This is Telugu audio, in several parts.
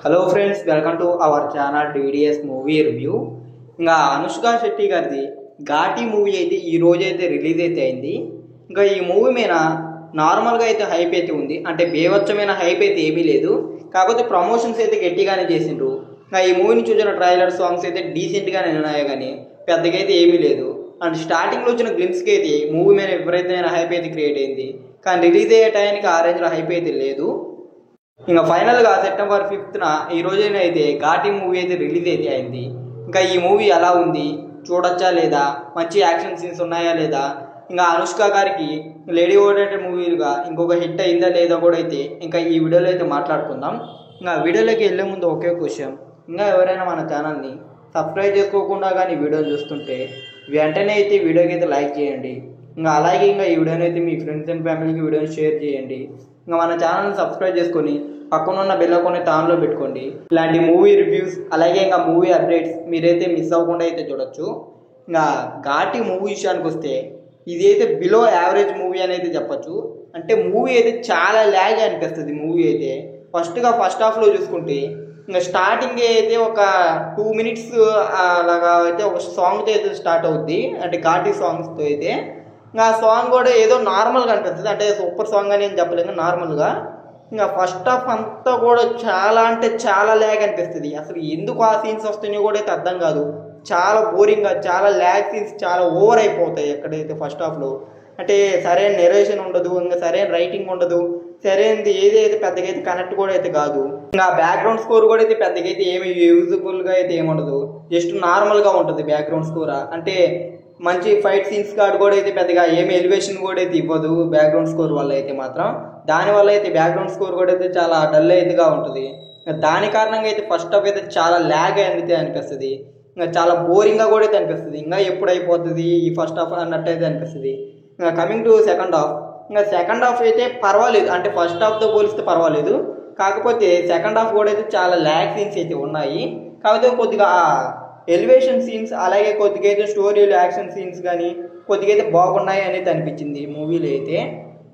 Hello friends, welcome to our channel DDS movie review. ఇంకా అనుష్క శెట్టి గారిది ఘాటి మూవీ అయితే ఈ రోజు అయితే రిలీజ్ అయితే అయింది. ఇంకా ఈ మూవీ మీద నార్మల్గా అయితే హైప్ అయితే ఉంది, అంటే బేవచ్చమైన హైప్ అయితే ఏమీ లేదు. కాకపోతే ప్రమోషన్స్ అయితే గట్టిగానే చేసిండ్రు. ఇంకా ఈ మూవీని చూసిన ట్రైలర్ సాంగ్స్ అయితే డీసెంట్గానే ఉన్నాయి, కానీ పెద్దగా అయితే ఏమీ లేదు. అండ్ స్టార్టింగ్లో వచ్చిన గ్లిమ్స్కి అయితే మూవీ మీద విపరీతమైన హైప్ అయితే క్రియేట్ అయింది, కానీ రిలీజ్ అయ్యే టైంకి ఆ రేంజ్లో హైప్ అయితే లేదు. ఇంకా ఫైనల్గా సెప్టెంబర్ 5th ఈ రోజైనా అయితే ఘాటి మూవీ అయితే రిలీజ్ అయితే అయింది. ఇంకా ఈ మూవీ ఎలా ఉంది, చూడొచ్చా లేదా, మంచి యాక్షన్ సీన్స్ ఉన్నాయా లేదా, ఇంకా అనుష్క గారికి లేడీ ఓరియంటెడ్ మూవీలుగా ఇంకొక హిట్ అయిందా లేదా కూడా అయితే ఇంకా ఈ వీడియోలో అయితే మాట్లాడుకుందాం. ఇంకా వీడియోలోకి వెళ్ళే ముందు ఒకే క్వశ్చన్, ఇంకా ఎవరైనా మన ఛానల్ని సబ్స్క్రైబ్ చేసుకోకుండా కానీ వీడియోలు చూస్తుంటే వెంటనే అయితే వీడియోకి అయితే లైక్ చేయండి. ఇంకా అలాగే ఇంకా ఈ వీడియోని అయితే మీ ఫ్రెండ్స్ అండ్ ఫ్యామిలీకి వీడియోని షేర్ చేయండి. ఇంకా మన ఛానల్ని సబ్స్క్రైబ్ చేసుకొని పక్కన ఉన్న బెల్ ఐకాన్ని ఆన్లో పెట్టుకోండి. ఇలాంటి మూవీ రివ్యూస్ అలాగే ఇంకా మూవీ అప్డేట్స్ మీరైతే మిస్ అవ్వకుండా అయితే చూడొచ్చు. ఇంకా ఘాటి మూవీ విషయానికి వస్తే ఇది అయితే బిలో యావరేజ్ మూవీ అని అయితే చెప్పచ్చు. అంటే మూవీ అయితే చాలా ల్యాగ్ అనిపిస్తుంది. మూవీ అయితే ఫస్ట్ హాఫ్లో చూసుకుంటే ఇంకా స్టార్టింగ్ అయితే ఒక 2 minutes అలాగా అయితే ఒక సాంగ్తో అయితే స్టార్ట్ అవుద్ది, అంటే ఘాటి సాంగ్స్తో అయితే. ఇంకా ఆ సాంగ్ కూడా ఏదో నార్మల్గా అనిపిస్తుంది, అంటే సూపర్ సాంగ్ అని ఏం చెప్పలేము, నార్మల్గా. ఇంకా ఫస్ట్ హాఫ్ అంతా కూడా చాలా అంటే చాలా ల్యాగ్ అనిపిస్తుంది. అసలు ఎందుకు ఆ సీన్స్ వస్తున్నాయో కూడా అయితే అర్థం కాదు. చాలా బోరింగ్గా, చాలా ల్యాగ్ సీన్స్ చాలా ఓవర్ అయిపోతాయి ఎక్కడైతే ఫస్ట్ హాఫ్లో. అంటే సరైన నెరేషన్ ఉండదు, ఇంకా సరైన రైటింగ్ ఉండదు, సరైనది ఏదైతే పెద్దగా అయితే కనెక్ట్ కూడా అయితే కాదు. ఇంకా బ్యాక్గ్రౌండ్ స్కోర్ కూడా అయితే పెద్దగా అయితే ఏమి యూజబుల్గా అయితే ఏముండదు, జస్ట్ నార్మల్గా ఉంటుంది బ్యాక్గ్రౌండ్ స్కోర్. అంటే మంచి ఫైట్ సీన్స్ కాదు కూడా అయితే పెద్దగా ఏమి ఎలివేషన్ కూడా అయితే ఇవ్వదు బ్యాక్గ్రౌండ్ స్కోర్ వల్ల అయితే మాత్రం. దానివల్ల అయితే బ్యాక్గ్రౌండ్ స్కోర్ కూడా అయితే చాలా డల్ అయితేగా ఉంటుంది. దాని కారణంగా అయితే ఫస్ట్ హాఫ్ అయితే చాలా ల్యాగ్ అయితే అనిపిస్తుంది, ఇంకా చాలా బోరింగ్గా కూడా అయితే అనిపిస్తుంది. ఇంకా ఎప్పుడు అయిపోతుంది ఈ ఫస్ట్ హాఫ్ అన్నట్టు అయితే అనిపిస్తుంది. ఇంకా కమింగ్ టు సెకండ్ హాఫ్, ఇంకా సెకండ్ హాఫ్ అయితే పర్వాలేదు, అంటే ఫస్ట్ హాఫ్తో పోలిస్తే పర్వాలేదు. కాకపోతే సెకండ్ హాఫ్ కూడా అయితే చాలా ల్యాగ్ సీన్స్ అయితే ఉన్నాయి. కాకపోతే కొద్దిగా ఎలివేషన్ సీన్స్ అలాగే కొద్దిగా అయితే స్టోరీలు యాక్షన్ సీన్స్ కానీ కొద్దిగా అయితే బాగున్నాయి అనేది అనిపించింది మూవీలో అయితే.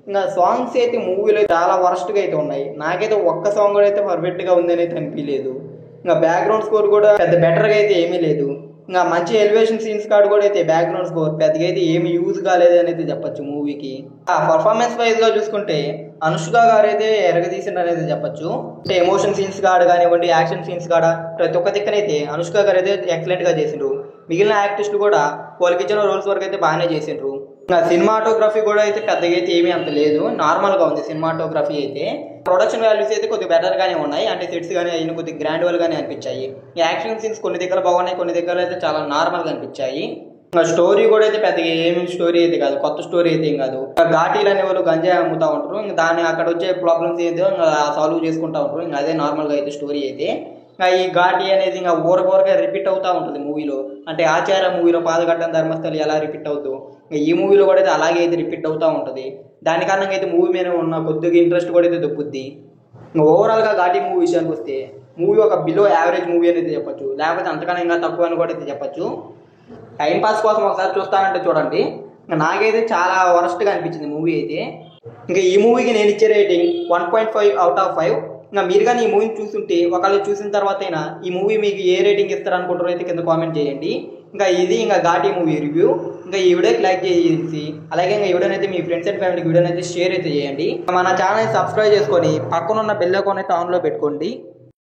ఇంకా సాంగ్స్ అయితే మూవీలో చాలా వరస్ట్గా అయితే ఉన్నాయి. నాకైతే ఒక్క సాంగ్ కూడా అయితే పర్ఫెక్ట్గా ఉందని అయితే అనిపించలేదు. ఇంకా బ్యాక్గ్రౌండ్ స్కోర్ కూడా పెద్ద బెటర్గా అయితే ఏమీ లేదు. ఇంకా మంచి ఎలివేషన్ సీన్స్ కాదు కూడా అయితే బ్యాక్గ్రౌండ్ స్కోర్ పెద్దగా అయితే ఏమి యూజ్ కాలేదు అనేది చెప్పచ్చు మూవీకి. పర్ఫార్మెన్స్ వైజ్గా చూసుకుంటే అనుష్క గారు అయితే ఎరగదీసిండ్రు అనేది చెప్పచ్చు. అంటే ఎమోషన్ సీన్స్ కాడ కానివ్వండి, యాక్షన్ సీన్స్ కాడ ప్రతి ఒక్క దిక్కనైతే అనుష్క గారు అయితే ఎక్సలెంట్గా చేసిండ్రు. మిగిలిన యాక్టర్స్లు కూడా వాళ్ళకి ఇచ్చిన రోల్స్ వరకు అయితే బాగానే చేసిండ్రు. ఇంకా సినిమాటోగ్రఫీ కూడా అయితే పెద్దగా అయితే ఏమీ అంత లేదు, నార్మల్గా ఉంది సినిమాటోగ్రఫీ అయితే. ప్రొడక్షన్ వాల్యూస్ అయితే కొద్దిగా బెటర్గానే ఉన్నాయి, అంటే సెట్స్ కానీ అయిన కొద్దిగా గ్రాండ్వల్గానే అనిపించాయి. యాక్షన్ సీన్స్ కొన్ని దగ్గర బాగున్నాయి, కొన్ని దగ్గర అయితే చాలా నార్మల్గా అనిపించాయి. ఇంకా స్టోరీ కూడా అయితే పెద్దగా ఏమి స్టోరీ అయితే కాదు, కొత్త స్టోరీ అయితే ఏం కాదు. ఘాటీలు అనే వాళ్ళు గంజాయి అమ్ముతూ ఉంటారు, ఇంకా దాన్ని అక్కడ వచ్చే ప్రాబ్లమ్స్ ఏదో సాల్వ్ చేసుకుంటూ ఉంటారు. ఇంకా అదే నార్మల్గా అయితే స్టోరీ అయితే. ఇంకా ఈ ఘాటి అనేది ఇంకా ఊరకూరగా రిపీట్ అవుతూ ఉంటుంది మూవీలో. అంటే ఆచార్య మూవీలో పాదఘట్టం ధర్మస్థలి ఎలా రిపీట్ అవుతూ ఇంకా ఈ మూవీలో కూడా అయితే అలాగే అయితే రిపీట్ అవుతూ ఉంటుంది. దాని కారణంగా అయితే మూవీ మీద ఉన్న కొద్దిగా ఇంట్రెస్ట్ కూడా అయితే దొబ్బుద్ది. ఇంకా ఓవరాల్గా ఘాటి మూవీ విషయానికి వస్తే మూవీ ఒక బిలో యావరేజ్ మూవీ అనేది చెప్పచ్చు, లేకపోతే అంతకన్నా ఇంకా తక్కువ అని కూడా అయితే చెప్పచ్చు. టైంపాస్ కోసం ఒకసారి చూస్తానంటే చూడండి. ఇంకా నాకైతే చాలా వరస్ట్గా అనిపించింది మూవీ అయితే. ఇంకా ఈ మూవీకి నేను ఇచ్చే రేటింగ్ 1.5/5. ఇంకా మీరు కానీ ఈ మూవీని చూస్తుంటే ఒకళ్ళు చూసిన తర్వాత అయినా ఈ మూవీ మీకు ఏ రేటింగ్ ఇస్తారనుకుంటారో అయితే కింద కామెంట్ చేయండి. ఇంకా ఇది ఇంకా ఘాటి మూవీ రివ్యూ. ఇంకా ఈ వీడియోకి లైక్ చేసి అలాగే ఇంకా ఈ వీడియోని అయితే మీ ఫ్రెండ్స్ అండ్ ఫ్యామిలీకి వీడియోని అయితే షేర్ అయితే చేయండి. మన ఛానల్ని సబ్స్క్రైబ్ చేసుకొని పక్కన ఉన్న బెల్ ఐకాన్ అయితే ఆన్లో పెట్టుకోండి.